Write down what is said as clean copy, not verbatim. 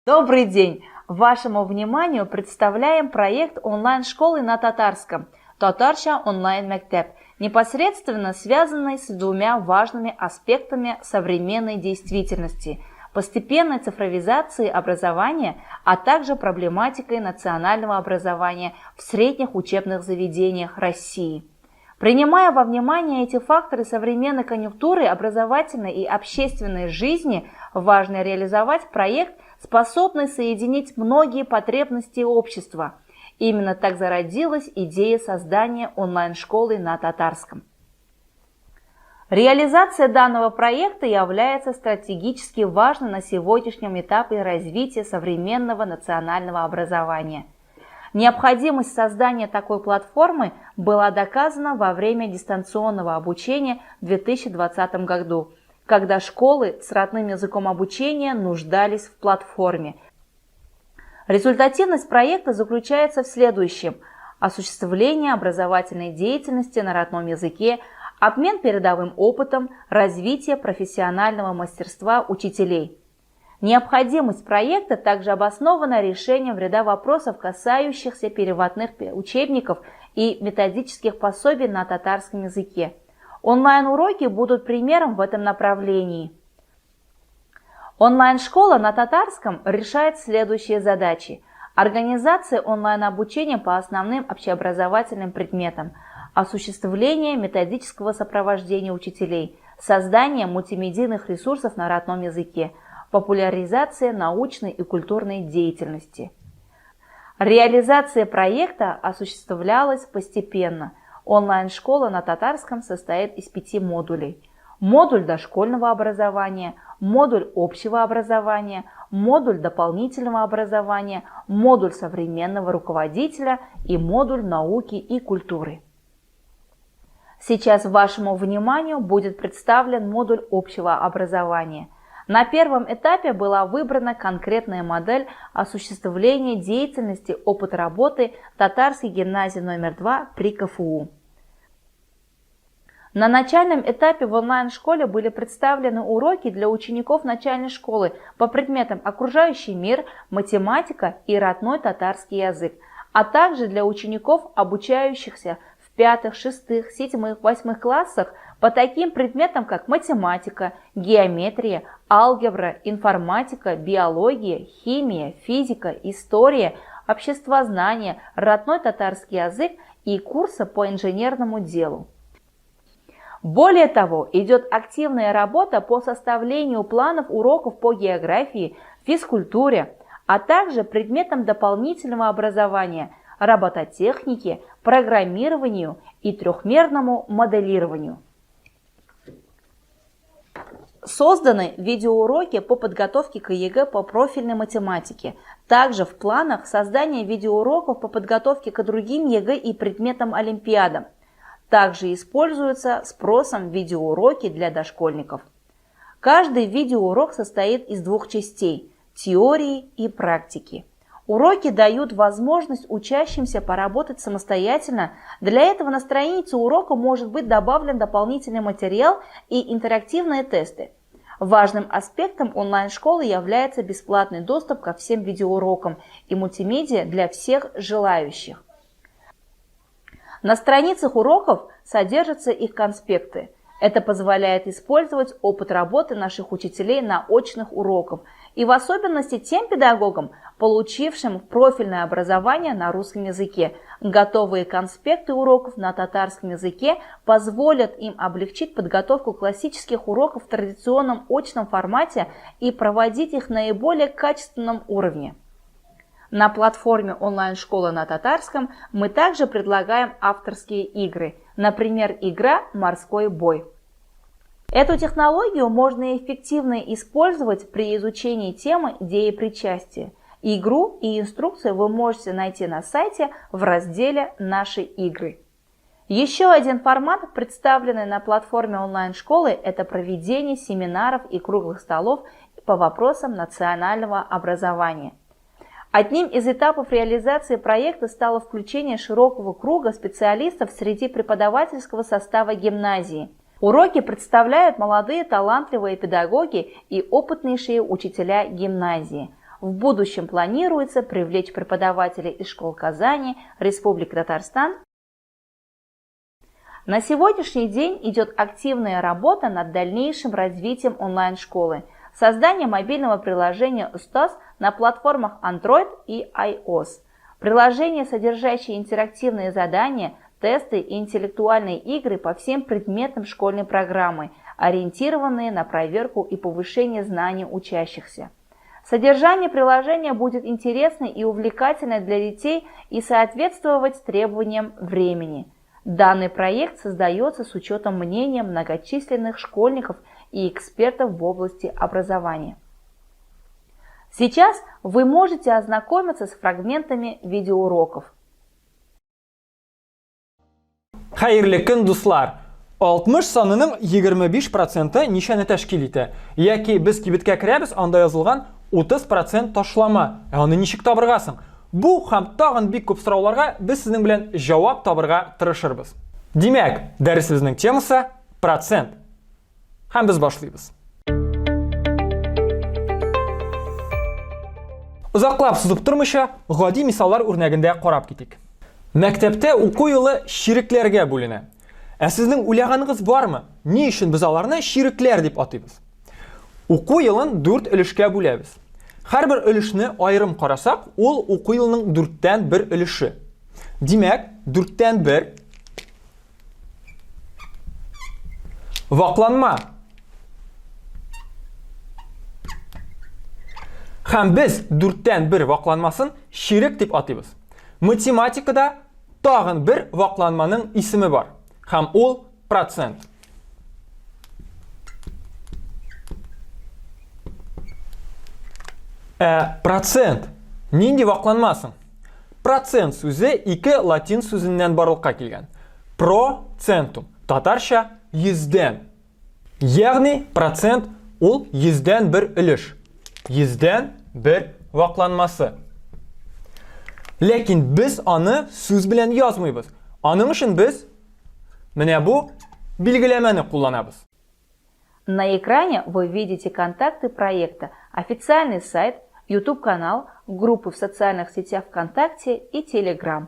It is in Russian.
Добрый день! Вашему вниманию представляем проект онлайн-школы на татарском «Татарча онлайн-мектеп», непосредственно связанный с двумя важными аспектами современной действительности – постепенной цифровизации образования, а также проблематикой национального образования в средних учебных заведениях России. Принимая во внимание эти факторы современной конъюнктуры образовательной и общественной жизни, важно реализовать проект, способный соединить многие потребности общества. Именно так зародилась идея создания онлайн-школы на татарском. Реализация данного проекта является стратегически важной на сегодняшнем этапе развития современного национального образования. Необходимость создания такой платформы была доказана во время дистанционного обучения в 2020 году, когда школы с родным языком обучения нуждались в платформе. Результативность проекта заключается в следующем: осуществление образовательной деятельности на родном языке, обмен передовым опытом, развитие профессионального мастерства учителей. Необходимость проекта также обоснована решением ряда вопросов, касающихся переводных учебников и методических пособий на татарском языке. Онлайн-уроки будут примером в этом направлении. Онлайн-школа на татарском решает следующие задачи: организация онлайн-обучения по основным общеобразовательным предметам, осуществление методического сопровождения учителей, создание мультимедийных ресурсов на родном языке, популяризация научной и культурной деятельности. Реализация проекта осуществлялась постепенно. Онлайн-школа на татарском состоит из 5 модулей. Модуль дошкольного образования, модуль общего образования, модуль дополнительного образования, модуль современного руководителя и модуль науки и культуры. Сейчас вашему вниманию будет представлен модуль общего образования. На первом этапе была выбрана конкретная модель осуществления деятельности опыт работы татарской гимназии номер 2 при КФУ. На начальном этапе в онлайн-школе были представлены уроки для учеников начальной школы по предметам окружающий мир, математика и родной татарский язык, а также для учеников, обучающихся в 5, 6, 7, 8 классах по таким предметам, как математика, геометрия, алгебра, информатика, биология, химия, физика, история, обществознание, родной татарский язык и курсы по инженерному делу. Более того, идет активная работа по составлению планов уроков по географии, физкультуре, а также предметам дополнительного образования, робототехнике, программированию и трехмерному моделированию. Созданы видеоуроки по подготовке к ЕГЭ по профильной математике. Также в планах создание видеоуроков по подготовке к другим ЕГЭ и предметам олимпиадам. Также используются спросом видеоуроки для дошкольников. Каждый видеоурок состоит из 2 частей – теории и практики. Уроки дают возможность учащимся поработать самостоятельно. Для этого на странице урока может быть добавлен дополнительный материал и интерактивные тесты. Важным аспектом онлайн-школы является бесплатный доступ ко всем видеоурокам и мультимедиа для всех желающих. На страницах уроков содержатся их конспекты. Это позволяет использовать опыт работы наших учителей на очных уроках и в особенности тем педагогам, получившим профильное образование на русском языке. Готовые конспекты уроков на татарском языке позволят им облегчить подготовку классических уроков в традиционном очном формате и проводить их на наиболее качественном уровне. На платформе онлайн-школа на татарском мы также предлагаем авторские игры, например, игра «Морской бой». Эту технологию можно эффективно использовать при изучении темы деепричастия. Игру и инструкцию вы можете найти на сайте в разделе «Наши игры». Еще один формат, представленный на платформе онлайн-школы, это проведение семинаров и круглых столов по вопросам национального образования. Одним из этапов реализации проекта стало включение широкого круга специалистов среди преподавательского состава гимназии. Уроки представляют молодые талантливые педагоги и опытнейшие учителя гимназии. В будущем планируется привлечь преподавателей из школ Казани, Республики Татарстан. На сегодняшний день идет активная работа над дальнейшим развитием онлайн-школы. Создание мобильного приложения «Устаз» на платформах Android и iOS. Приложение, содержащее интерактивные задания, тесты и интеллектуальные игры по всем предметам школьной программы, ориентированные на проверку и повышение знаний учащихся. Содержание приложения будет интересно и увлекательно для детей и соответствовать требованиям времени. Данный проект создается с учетом мнения многочисленных школьников и экспертов в области образования. Сейчас вы можете ознакомиться с фрагментами видеоуроков. Xayrli kun do'stlar. 60 sonining 25% nishani tashkil etadi. Yoki biz kibitga kiramiz, unda yozilgan 30% tashlama, ya'ni nishik tabirg'asin. Bu ham tag'in bek ko'p so'rovlarga biz sizning bilan javob topirga tirishirmiz. Demak, darsimizning temasi protsent. Ham biz boshlaymiz. Uzoqlab suzib turmisha, g'odiy misollar o'rnagida qarab ketik. Maktabda o'quv yili shiriklarga bo'linadi. Sizning o'ylaganingiz bormi? Ne uchun biz ularni shiriklar deb ataymiz? O'quv yilini 4 ulushga bo'lamiz. Har bir ulushni ayrim qarasak, ol o'quv yilining 4 dan 1 ulushi. Demak, 4 dan 1 vaqlanma. Ham biz 4 dan 1 vaqlanmasini shirik deb ataymiz. Matematikada tag'in bir vaqlanmaning ismi bor. Ham ol protsent. Protsent nega vaqlanmasin? Protsent so'zi ikki latin so'zidan bog'liqqa kelgan. Procentum, tatarcha yuzdan. Ya'ni protsent ol yuzdan bir ulush. Yuzdan bir vaqlanmasi. Lekin biz uni so'z bilan yozmaymiz. Onun uchun biz mana bu belgilamani qo'llanamiz. На экране вы видите контакты проекта, официальный сайт, YouTube-канал, группы в социальных сетях ВКонтакте и Telegram.